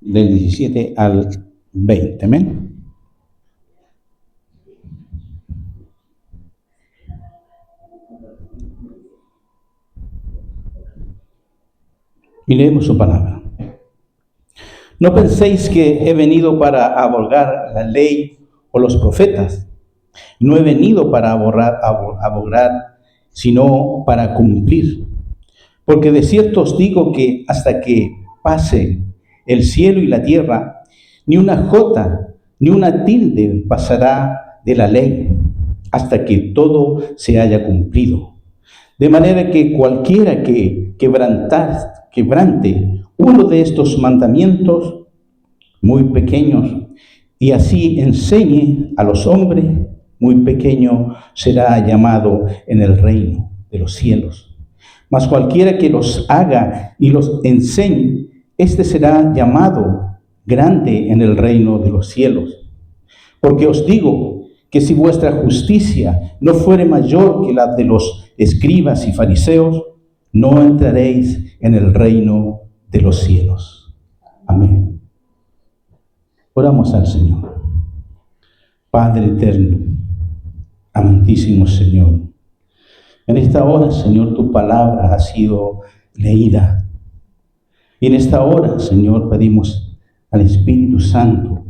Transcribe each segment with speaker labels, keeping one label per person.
Speaker 1: del 17 al 20. Amén. Y leemos su palabra. No penséis que he venido para abrogar la ley o los profetas. No he venido para abrogar, sino para cumplir. Porque de cierto os digo que hasta que pase el cielo y la tierra, ni una jota, ni una tilde pasará de la ley, hasta que todo se haya cumplido. De manera que cualquiera que quebrante uno de estos mandamientos muy pequeños y así enseñe a los hombres, muy pequeño será llamado en el reino de los cielos. Mas cualquiera que los haga y los enseñe, este será llamado grande en el reino de los cielos. Porque os digo que si vuestra justicia no fuere mayor que la de los escribas y fariseos, no entraréis en el reino de los cielos. Amén. Oramos al Señor. Padre eterno, amantísimo Señor, en esta hora, Señor, tu palabra ha sido leída. Y en esta hora, Señor, pedimos al Espíritu Santo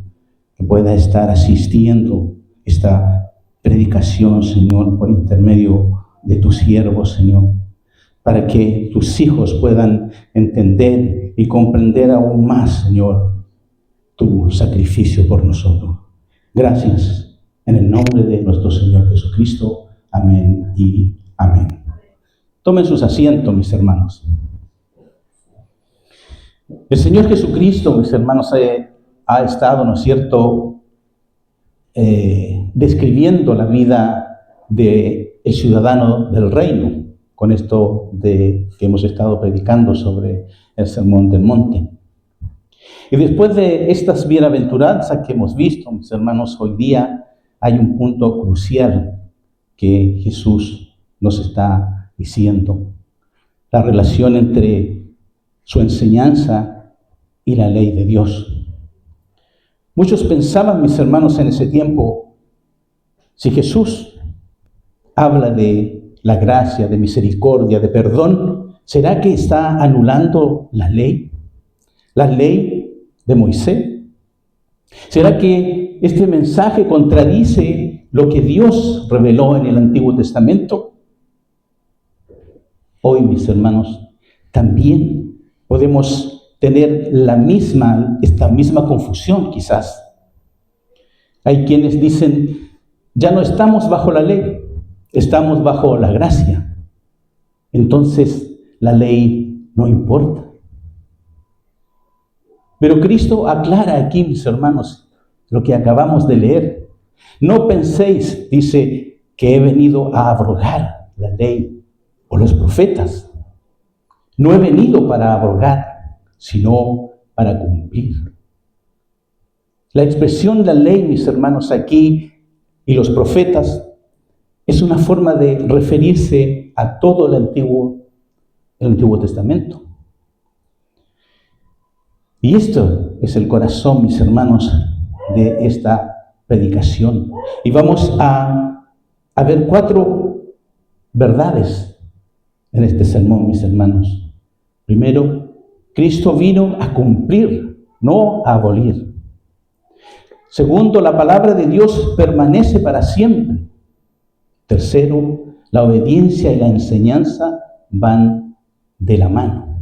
Speaker 1: que pueda estar asistiendo esta predicación, Señor, por intermedio de tus siervos, Señor, para que tus hijos puedan entender y comprender aún más, Señor, tu sacrificio por nosotros. Gracias, en el nombre de nuestro Señor Jesucristo. Amén y amén. Tomen sus asientos, mis hermanos. El Señor Jesucristo, mis hermanos, ha estado, ¿no es cierto?, describiendo la vida del ciudadano del reino, con esto que hemos estado predicando sobre el Sermón del Monte. Y después de estas bienaventuranzas que hemos visto, mis hermanos, hoy día hay un punto crucial que Jesús nos está diciendo: la relación entre su enseñanza y la ley de Dios. Muchos pensaban, mis hermanos, en ese tiempo, si Jesús habla de la gracia, de misericordia, de perdón, ¿será que está anulando la ley? ¿La ley de Moisés? ¿Será que este mensaje contradice lo que Dios reveló en el Antiguo Testamento? Hoy, mis hermanos, también podemos tener esta misma confusión, quizás. Hay quienes dicen, ya no estamos bajo la ley, estamos bajo la gracia. Entonces, la ley no importa. Pero Cristo aclara aquí, mis hermanos, lo que acabamos de leer. No penséis, dice, que he venido a abrogar la ley o los profetas. No he venido para abrogar, sino para cumplir. La expresión la ley, mis hermanos, aquí y los profetas es una forma de referirse a todo el Antiguo Testamento. Y esto es el corazón, mis hermanos, de esta predicación. Y vamos a ver 4 verdades en este sermón, mis hermanos. Primero, Cristo vino a cumplir, no a abolir. Segundo, la palabra de Dios permanece para siempre. Tercero, la obediencia y la enseñanza van de la mano.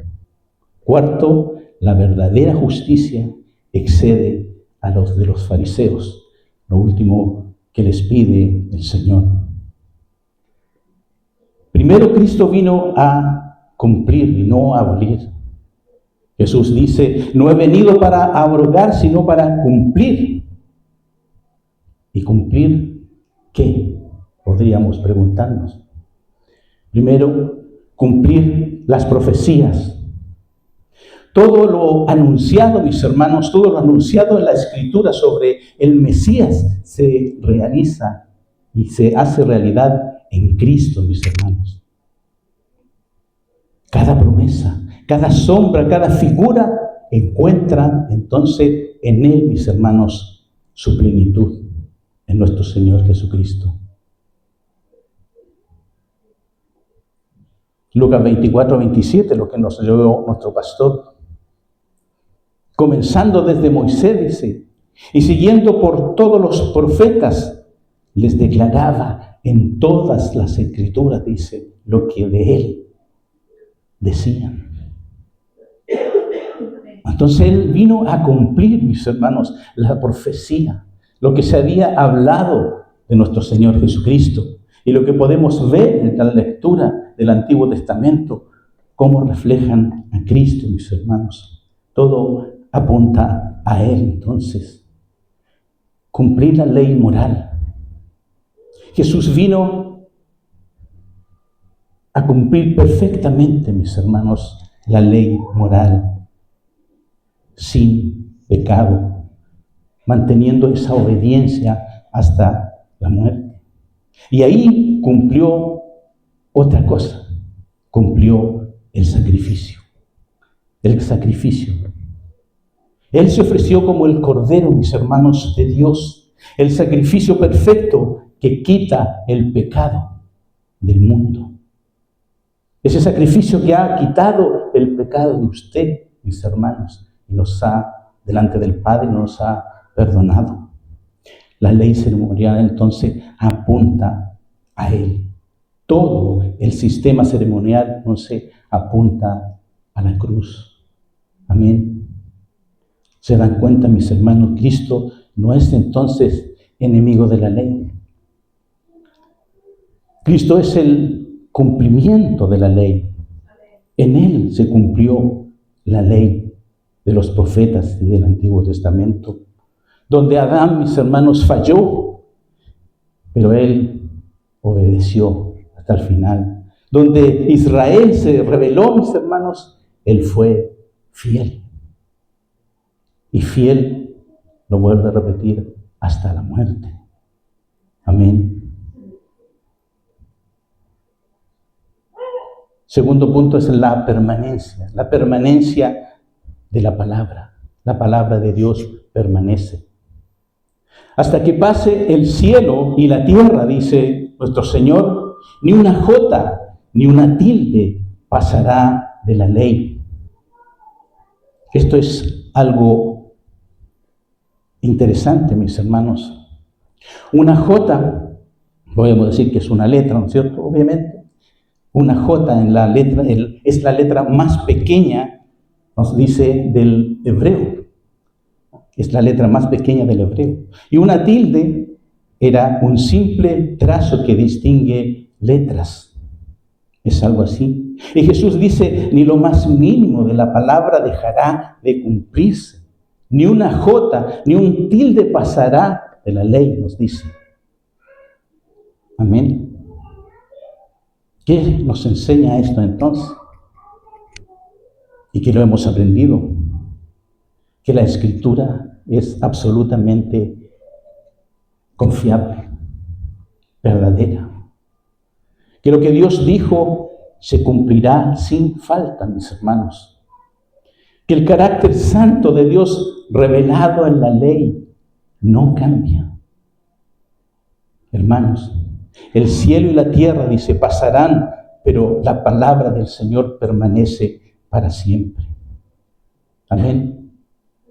Speaker 1: Cuarto, la verdadera justicia excede a los de los fariseos. Lo último que les pide el Señor. Primero, Cristo vino a cumplir y no a abolir. Jesús dice, no he venido para abrogar, sino para cumplir. ¿Y cumplir qué? Podríamos preguntarnos. Primero, cumplir las profecías. Todo lo anunciado, mis hermanos, todo lo anunciado en la Escritura sobre el Mesías se realiza y se hace realidad en Cristo, mis hermanos. Cada promesa, cada sombra, cada figura encuentran entonces en Él, mis hermanos, su plenitud, en nuestro Señor Jesucristo. Lucas 24-27, lo que nos leyó nuestro pastor. Comenzando desde Moisés, dice, y siguiendo por todos los profetas, les declaraba en todas las escrituras, dice, lo que de Él decían. Entonces Él vino a cumplir, mis hermanos, la profecía, lo que se había hablado de nuestro Señor Jesucristo. Y lo que podemos ver en la lectura del Antiguo Testamento, cómo reflejan a Cristo, mis hermanos. Todo apunta a Él, entonces. Cumplir la ley moral. Jesús vino a cumplir perfectamente, mis hermanos, la ley moral, sin pecado, manteniendo esa obediencia hasta la muerte. Y ahí cumplió otra cosa, cumplió el sacrificio. El sacrificio. Él se ofreció como el Cordero, mis hermanos, de Dios, el sacrificio perfecto que quita el pecado del mundo. Ese sacrificio que ha quitado el pecado de usted, mis hermanos, y nos ha, delante del Padre, nos ha perdonado. La ley ceremonial entonces apunta a Él. Todo el sistema ceremonial entonces apunta a la cruz. Amén. ¿Se dan cuenta, mis hermanos? Cristo no es entonces enemigo de la ley. Cristo es el cumplimiento de la ley. En Él se cumplió la ley de los profetas y del Antiguo Testamento. Donde Adán, mis hermanos, falló, pero Él obedeció hasta el final. Donde Israel se rebeló, mis hermanos, Él fue fiel. Y fiel, lo vuelvo a repetir, hasta la muerte. Amén. Segundo punto es la permanencia de la palabra. La palabra de Dios permanece. Hasta que pase el cielo y la tierra, dice nuestro Señor, ni una jota, ni una tilde pasará de la ley. Esto es algo interesante, mis hermanos. Una jota, podemos decir que es una letra, ¿no es cierto? Obviamente. Una jota en la letra, es la letra más pequeña, nos dice, del hebreo. Es la letra más pequeña del hebreo. Y una tilde era un simple trazo que distingue letras. Es algo así. Y Jesús dice, ni lo más mínimo de la palabra dejará de cumplirse. Ni una jota, ni un tilde pasará de la ley, nos dice. Amén. ¿Qué nos enseña esto entonces? Y que lo hemos aprendido. Que la Escritura es absolutamente confiable, verdadera. Que lo que Dios dijo se cumplirá sin falta, mis hermanos. Que el carácter santo de Dios revelado en la ley no cambia. Hermanos, el cielo y la tierra, dice, pasarán, pero la palabra del Señor permanece para siempre. Amén.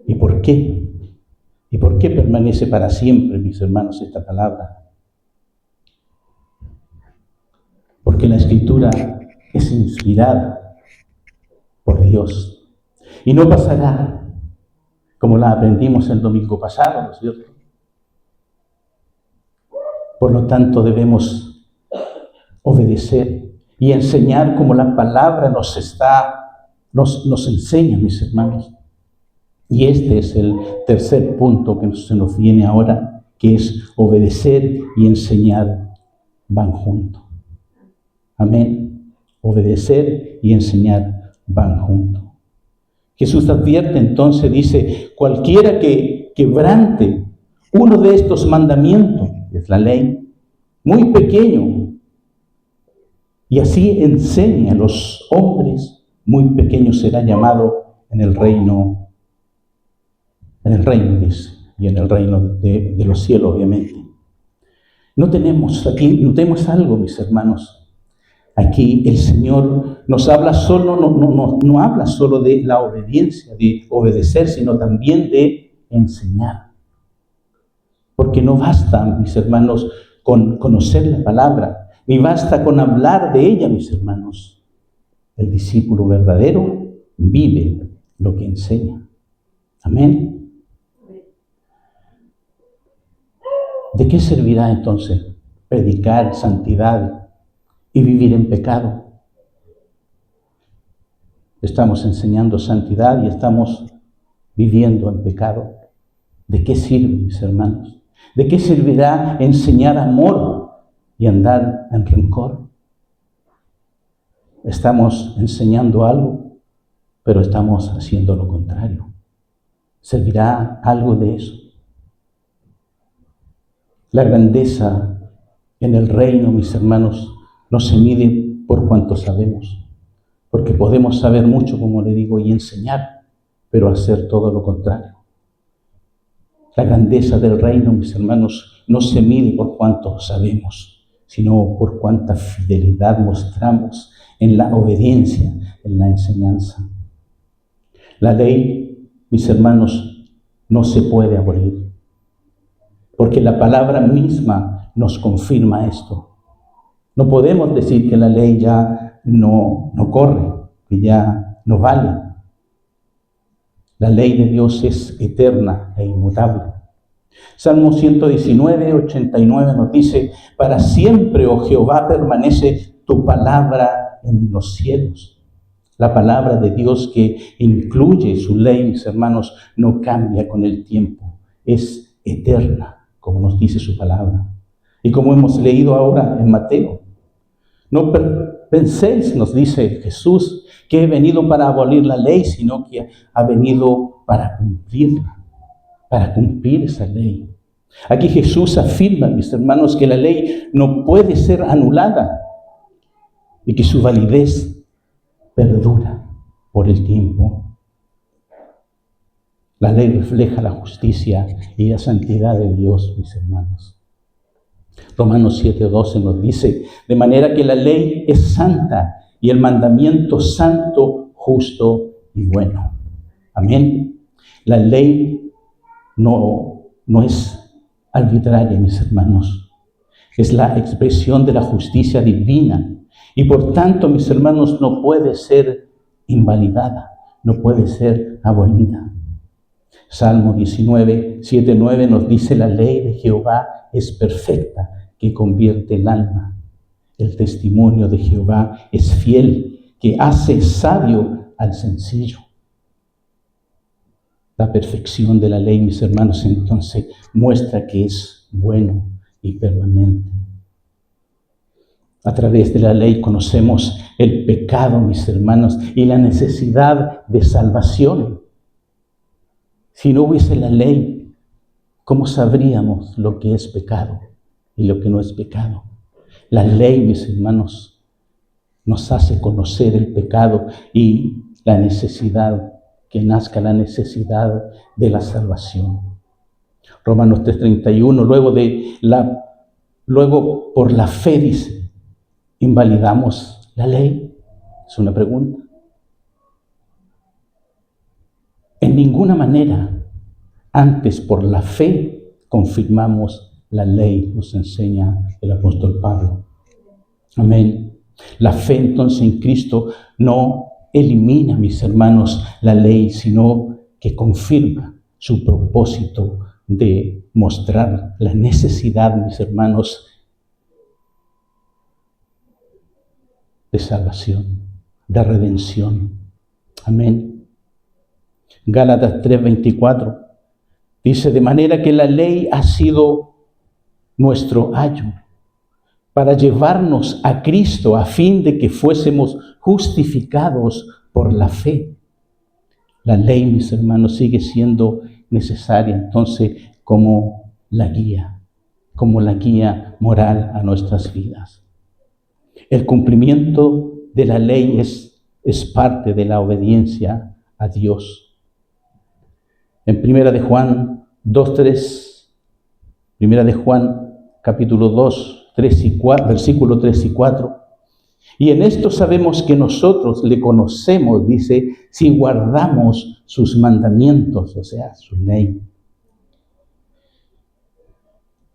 Speaker 1: ¿Y por qué? ¿Y por qué permanece para siempre, mis hermanos, esta palabra? Porque la Escritura es inspirada por Dios. Y no pasará como la aprendimos el domingo pasado, ¿no es cierto? Por lo tanto, debemos obedecer y enseñar como la palabra nos enseña, mis hermanos. Y este es el tercer punto que se nos viene ahora, que es obedecer y enseñar van juntos. Amén. Obedecer y enseñar van juntos. Jesús advierte entonces, dice, cualquiera que quebrante uno de estos mandamientos, es la ley, muy pequeño, y así enseña a los hombres, muy pequeño será llamado en el reino En el reino, dice, y en el reino de los cielos, obviamente. No tenemos algo, mis hermanos. Aquí el Señor nos habla no habla solo de la obediencia, de obedecer, sino también de enseñar. Porque no basta, mis hermanos, con conocer la palabra, ni basta con hablar de ella, mis hermanos. El discípulo verdadero vive lo que enseña. Amén. ¿De qué servirá entonces predicar santidad y vivir en pecado? Estamos enseñando santidad y estamos viviendo en pecado. ¿De qué sirve, mis hermanos? ¿De qué servirá enseñar amor y andar en rencor? Estamos enseñando algo, pero estamos haciendo lo contrario. ¿Servirá algo de eso? La grandeza en el reino, mis hermanos, no se mide por cuanto sabemos, porque podemos saber mucho, como le digo, y enseñar, pero hacer todo lo contrario. La grandeza del reino, mis hermanos, no se mide por cuánto sabemos, sino por cuánta fidelidad mostramos en la obediencia, en la enseñanza. La ley, mis hermanos, no se puede abolir, porque la palabra misma nos confirma esto. No podemos decir que la ley ya no corre, que ya no vale. La ley de Dios es eterna e inmutable. Salmo 119, 89 nos dice: para siempre, oh Jehová, permanece tu palabra en los cielos. La palabra de Dios, que incluye su ley, mis hermanos, no cambia con el tiempo. Es eterna, como nos dice su palabra. Y como hemos leído ahora en Mateo, no penséis, nos dice Jesús, que he venido para abolir la ley, sino que ha venido para cumplirla, para cumplir esa ley. Aquí Jesús afirma, mis hermanos, que la ley no puede ser anulada y que su validez perdura por el tiempo. La ley refleja la justicia y la santidad de Dios, mis hermanos. Romanos 7:12 nos dice: de manera que la ley es santa y el mandamiento santo, justo y bueno. Amén. La ley no es arbitraria, mis hermanos. Es la expresión de la justicia divina y por tanto, mis hermanos, no puede ser invalidada, no puede ser abolida. Salmo 19, 7, 9 nos dice: la ley de Jehová es perfecta, que convierte el alma. El testimonio de Jehová es fiel, que hace sabio al sencillo. La perfección de la ley, mis hermanos, entonces muestra que es bueno y permanente. A través de la ley conocemos el pecado, mis hermanos, y la necesidad de salvación. Si no hubiese la ley, ¿cómo sabríamos lo que es pecado y lo que no es pecado? La ley, mis hermanos, nos hace conocer el pecado y la necesidad, que nazca la necesidad de la salvación. Romanos 3:31, luego por la fe dice: ¿invalidamos la ley? Es una pregunta. En ninguna manera. Antes, por la fe, confirmamos la ley, nos enseña el apóstol Pablo. Amén. La fe entonces en Cristo no elimina, mis hermanos, la ley, sino que confirma su propósito de mostrar la necesidad, mis hermanos, de salvación, de redención. Amén. Gálatas 3:24 dice: de manera que la ley ha sido nuestro ayo para llevarnos a Cristo a fin de que fuésemos justificados por la fe. La ley, mis hermanos, sigue siendo necesaria entonces como la guía moral a nuestras vidas. El cumplimiento de la ley es parte de la obediencia a Dios. En Primera de Juan 2:3, Primera de Juan capítulo 2, 3 y 4, versículo 3 y 4. Y en esto sabemos que nosotros le conocemos, dice, si guardamos sus mandamientos, o sea, su ley.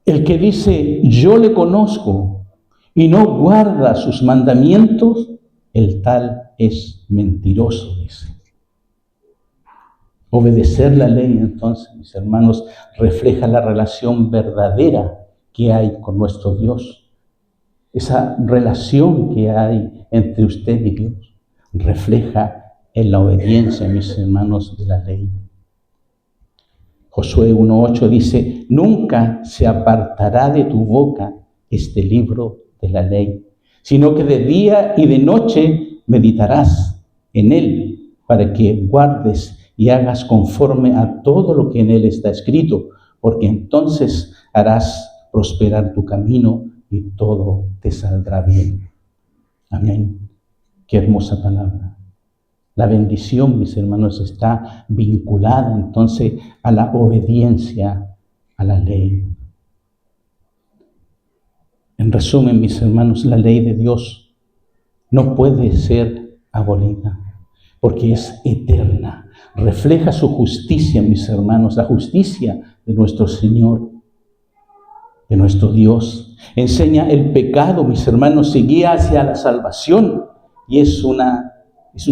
Speaker 1: El que dice, yo le conozco y no guarda sus mandamientos, el tal es mentiroso, dice. Obedecer la ley, entonces, mis hermanos, refleja la relación verdadera que hay con nuestro Dios. Esa relación que hay entre usted y Dios refleja en la obediencia, mis hermanos, de la ley. Josué 1:8 dice, nunca se apartará de tu boca este libro de la ley, sino que de día y de noche meditarás en él para que guardes y hagas conforme a todo lo que en él está escrito, porque entonces harás prosperar tu camino y todo te saldrá bien. Amén. Qué hermosa palabra. La bendición, mis hermanos, está vinculada entonces a la obediencia a la ley. En resumen, mis hermanos, la ley de Dios no puede ser abolida porque es eterna. Refleja su justicia, mis hermanos, la justicia de nuestro Señor, de nuestro Dios. Enseña el pecado, mis hermanos, se guía hacia la salvación y es un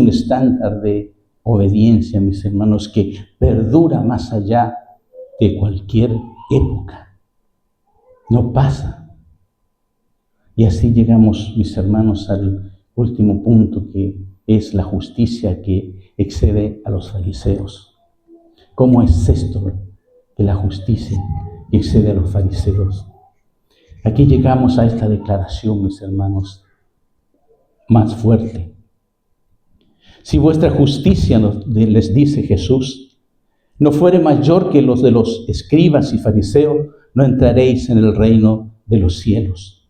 Speaker 1: estándar de obediencia, mis hermanos, que perdura más allá de cualquier época. No pasa. Y así llegamos, mis hermanos, al último punto, que es la justicia que excede a los fariseos. ¿Cómo es esto de la justicia que excede a los fariseos? Aquí llegamos a esta declaración, mis hermanos, más fuerte. Si vuestra justicia, les dice Jesús, no fuere mayor que los de los escribas y fariseos, no entraréis en el reino de los cielos.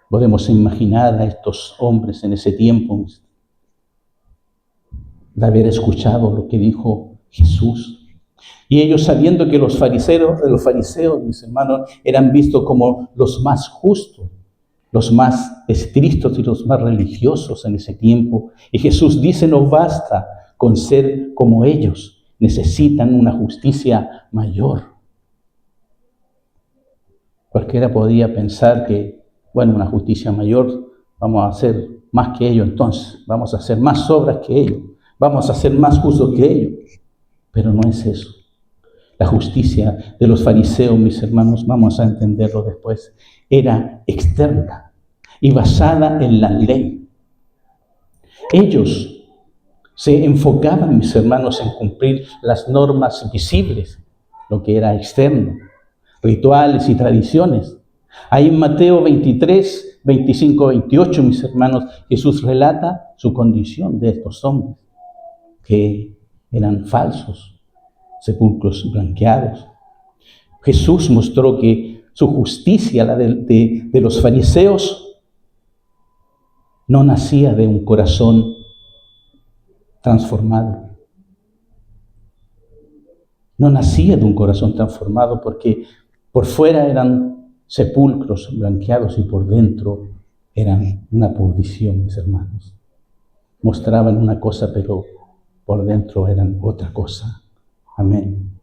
Speaker 1: Podemos imaginar a estos hombres en ese tiempo de haber escuchado lo que dijo Jesús. Y ellos, sabiendo que los fariseos, mis hermanos, eran vistos como los más justos, los más estrictos y los más religiosos en ese tiempo. Y Jesús dice, no basta con ser como ellos, necesitan una justicia mayor. Cualquiera podría pensar que, bueno, una justicia mayor, vamos a hacer más que ellos entonces, vamos a hacer más obras que ellos, vamos a ser más justos que ellos. Pero no es eso. La justicia de los fariseos, mis hermanos, vamos a entenderlo después, era externa y basada en la ley. Ellos se enfocaban, mis hermanos, en cumplir las normas visibles, lo que era externo, rituales y tradiciones. Ahí en Mateo 23, 25, 28, mis hermanos, Jesús relata su condición de estos hombres, que eran falsos, sepulcros blanqueados. Jesús mostró que su justicia, la de los fariseos, no nacía de un corazón transformado. No nacía de un corazón transformado porque por fuera eran sepulcros blanqueados y por dentro eran una pudrición, mis hermanos. Mostraban una cosa, pero por dentro eran otra cosa. Amén.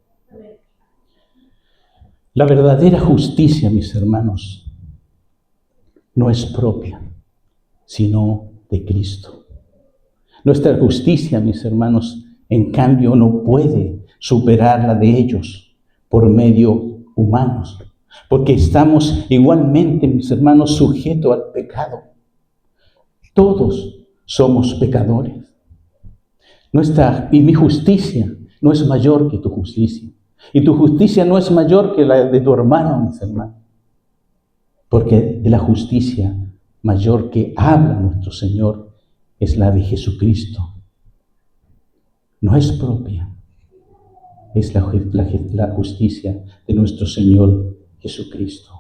Speaker 1: La verdadera justicia, mis hermanos, no es propia, sino de Cristo. Nuestra justicia, mis hermanos, en cambio, no puede superar la de ellos por medio humanos, porque estamos igualmente, mis hermanos, sujetos al pecado. Todos somos pecadores. Y mi justicia no es mayor que tu justicia. Y tu justicia no es mayor que la de tu hermano, mis hermanos. Porque de la justicia mayor que habla nuestro Señor es la de Jesucristo. No es propia, es la justicia de nuestro Señor Jesucristo.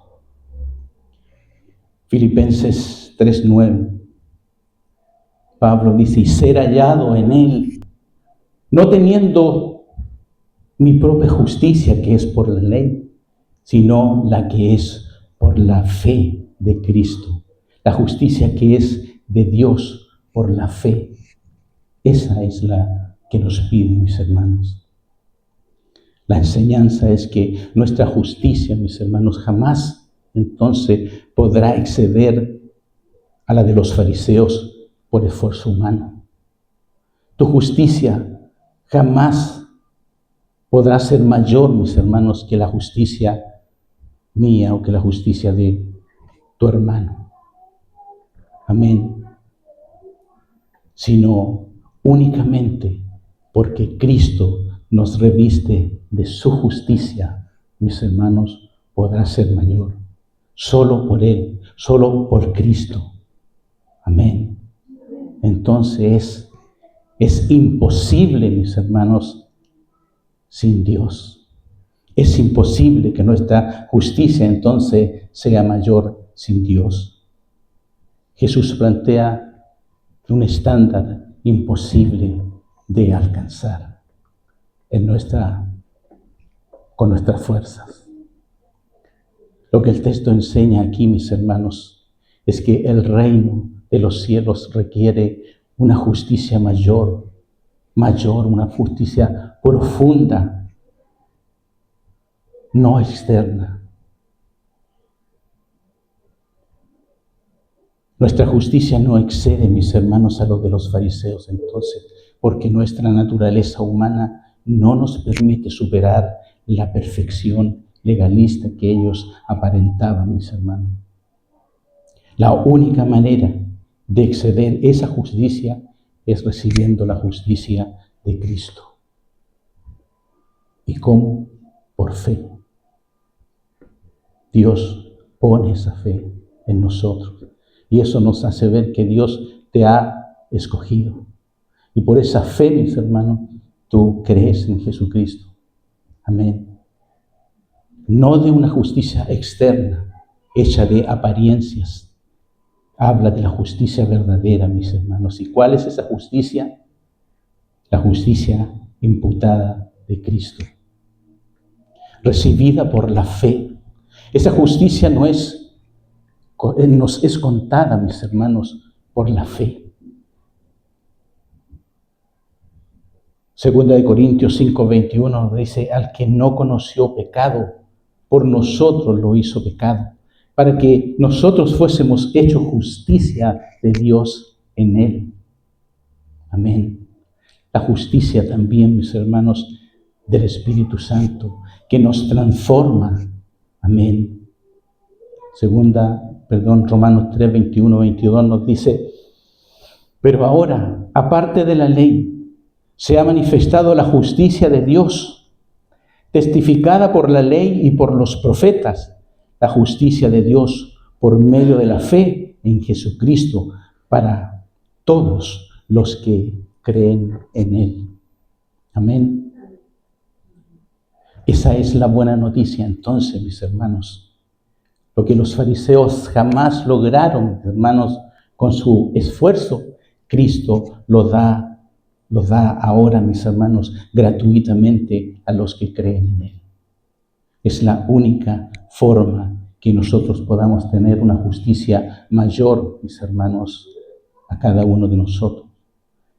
Speaker 1: Filipenses 3:9. Pablo dice, y ser hallado en Él, no teniendo mi propia justicia que es por la ley, sino la que es por la fe de Cristo. La justicia que es de Dios por la fe. Esa es la que nos piden, mis hermanos. La enseñanza es que nuestra justicia, mis hermanos, jamás entonces podrá exceder a la de los fariseos por esfuerzo humano. Tu justicia jamás podrá ser mayor, mis hermanos, que la justicia mía o que la justicia de tu hermano. Amén. Sino únicamente porque Cristo nos reviste de su justicia, mis hermanos, podrá ser mayor. Solo por Él, solo por Cristo. Amén. Entonces es imposible, mis hermanos, sin Dios. Es imposible que nuestra justicia entonces sea mayor sin Dios. Jesús plantea un estándar imposible de alcanzar con nuestras fuerzas. Lo que el texto enseña aquí, mis hermanos, es que el reino de los cielos requiere una justicia mayor, una justicia profunda, no externa. Nuestra justicia no excede, mis hermanos, a lo de los fariseos entonces, porque nuestra naturaleza humana no nos permite superar la perfección legalista que ellos aparentaban, mis hermanos. La única manera de exceder esa justicia es recibiendo la justicia de Cristo. ¿Y cómo? Por fe. Dios pone esa fe en nosotros. Y eso nos hace ver que Dios te ha escogido. Y por esa fe, mis hermanos, tú crees en Jesucristo. Amén. No de una justicia externa, hecha de apariencias. Habla de la justicia verdadera, mis hermanos. ¿Y cuál es esa justicia? La justicia imputada de Cristo. Recibida por la fe. Esa justicia nos es contada, mis hermanos, por la fe. Segunda de Corintios 5:21 dice, al que no conoció pecado, por nosotros lo hizo pecado, para que nosotros fuésemos hechos justicia de Dios en él. Amén. La justicia también, mis hermanos, del Espíritu Santo, que nos transforma. Amén. Romanos 3:21-22 nos dice, pero ahora, aparte de la ley, se ha manifestado la justicia de Dios, testificada por la ley y por los profetas, la justicia de Dios por medio de la fe en Jesucristo para todos los que creen en Él. Amén. Esa es la buena noticia entonces, mis hermanos. Lo que los fariseos jamás lograron, hermanos, con su esfuerzo, Cristo lo da ahora, mis hermanos, gratuitamente a los que creen en Él. Es la única forma que nosotros podamos tener una justicia mayor, mis hermanos, a cada uno de nosotros.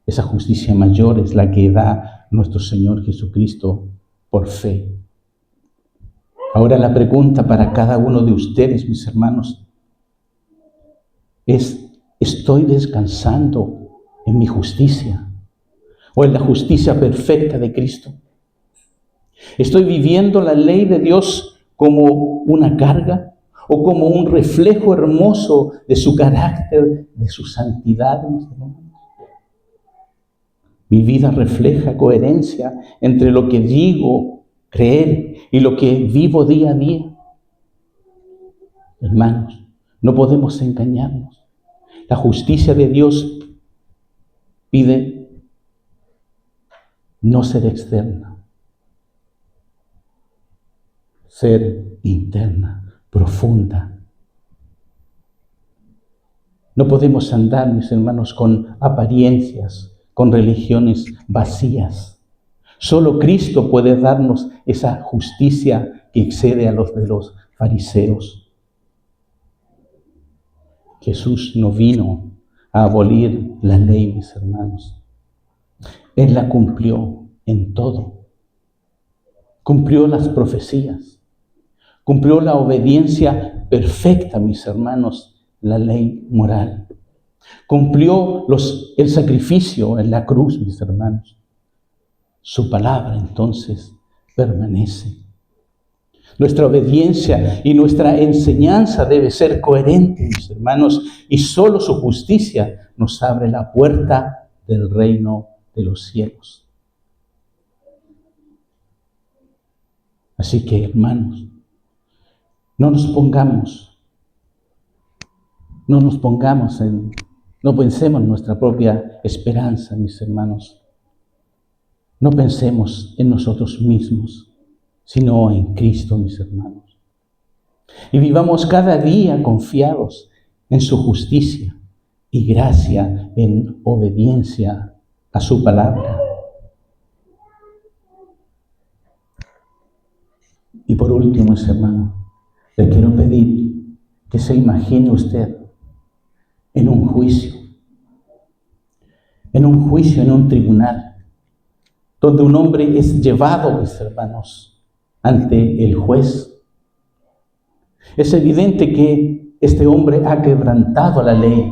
Speaker 1: Esa justicia mayor es la que da nuestro Señor Jesucristo por fe. Ahora la pregunta para cada uno de ustedes, mis hermanos, es, ¿estoy descansando en mi justicia o en la justicia perfecta de Cristo? ¿Estoy viviendo la ley de Dios como una carga o como un reflejo hermoso de su carácter, de su santidad, mis hermanos? Mi vida refleja coherencia entre lo que digo creer y lo que vivo día a día. Hermanos, no podemos engañarnos. La justicia de Dios pide no ser externa, ser interna, profunda. No podemos andar, mis hermanos, con apariencias, con religiones vacías. Solo Cristo puede darnos esa justicia que excede a los de los fariseos. Jesús no vino a abolir la ley, mis hermanos. Él la cumplió en todo. Cumplió las profecías. Cumplió la obediencia perfecta, mis hermanos, la ley moral. Cumplió el sacrificio en la cruz, mis hermanos. Su palabra entonces permanece. Nuestra obediencia y nuestra enseñanza debe ser coherente, mis hermanos, y solo su justicia nos abre la puerta del reino de los cielos. Así que, hermanos, no pensemos en nuestra propia esperanza, mis hermanos. No pensemos en nosotros mismos, sino en Cristo, mis hermanos. Y vivamos cada día confiados en su justicia y gracia en obediencia a su palabra. Y por último, mis hermanos, le quiero pedir que se imagine usted en un juicio, en un tribunal, donde un hombre es llevado, mis hermanos, ante el juez. Es evidente que este hombre ha quebrantado la ley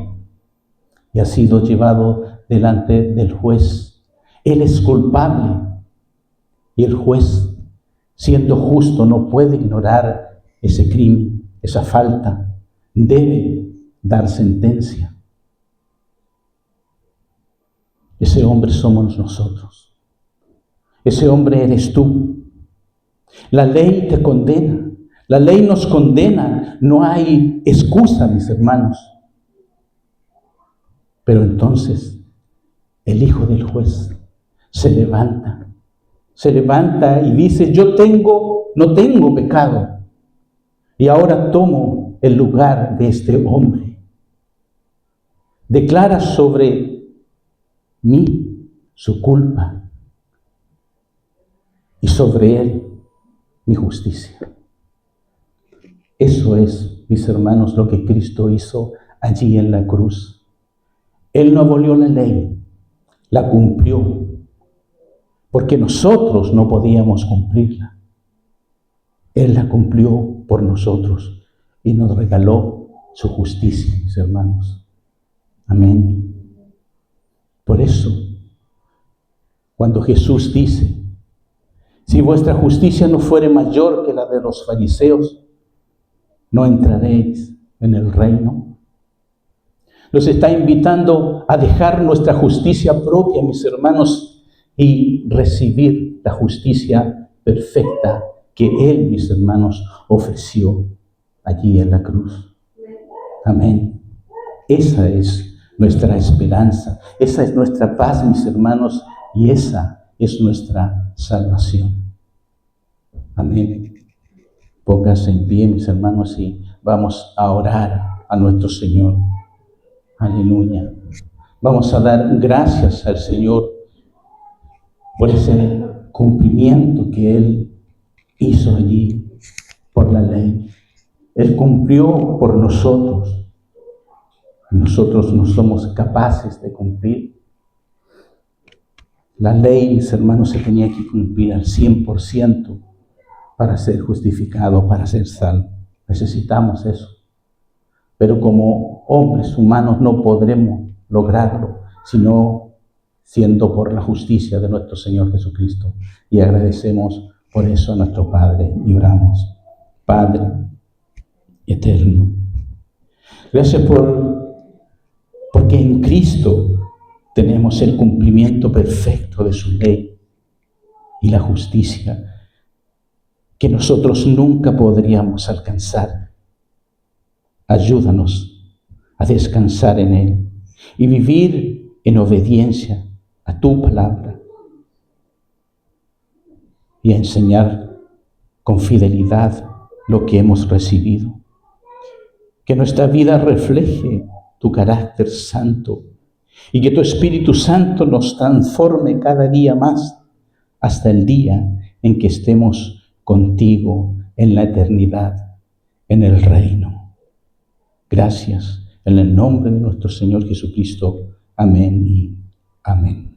Speaker 1: y ha sido llevado delante del juez. Él es culpable y el juez, siendo justo, no puede ignorar ese crimen, esa falta. Debe dar sentencia. Ese hombre somos nosotros. Ese hombre eres tú. La ley te condena. La ley nos condena. No hay excusa, mis hermanos. Pero entonces el hijo del juez se levanta y dice: yo no tengo pecado, y ahora tomo el lugar de este hombre. Declara sobre mí su culpa y sobre él mi justicia. Eso es, mis hermanos, lo que Cristo hizo allí en la cruz. Él no abolió la ley, la cumplió, porque nosotros no podíamos cumplirla. Él la cumplió por nosotros y nos regaló su justicia, mis hermanos. Amén. Por eso, cuando Jesús dice: si vuestra justicia no fuere mayor que la de los fariseos, no entraréis en el reino. Nos está invitando a dejar nuestra justicia propia, mis hermanos, y recibir la justicia perfecta que Él, mis hermanos, ofreció allí en la cruz. Amén. Esa es nuestra esperanza, esa es nuestra paz, mis hermanos, y esa es nuestra salvación. Amén. Pónganse en pie, mis hermanos, y vamos a orar a nuestro Señor. Aleluya. Vamos a dar gracias al Señor por ese cumplimiento que Él hizo allí por la ley. Él cumplió por nosotros. Nosotros no somos capaces de cumplir. La ley, mis hermanos, se tenía que cumplir al 100% para ser justificado, para ser salvo. Necesitamos eso. Pero como hombres humanos no podremos lograrlo, sino siendo por la justicia de nuestro Señor Jesucristo. Y agradecemos por eso a nuestro Padre y oramos. Padre eterno, gracias porque en Cristo tenemos el cumplimiento perfecto de su ley y la justicia que nosotros nunca podríamos alcanzar. Ayúdanos a descansar en Él y vivir en obediencia a tu palabra y a enseñar con fidelidad lo que hemos recibido. Que nuestra vida refleje tu carácter santo y que tu Espíritu Santo nos transforme cada día más hasta el día en que estemos contigo en la eternidad, en el reino. Gracias en el nombre de nuestro Señor Jesucristo. Amén y amén.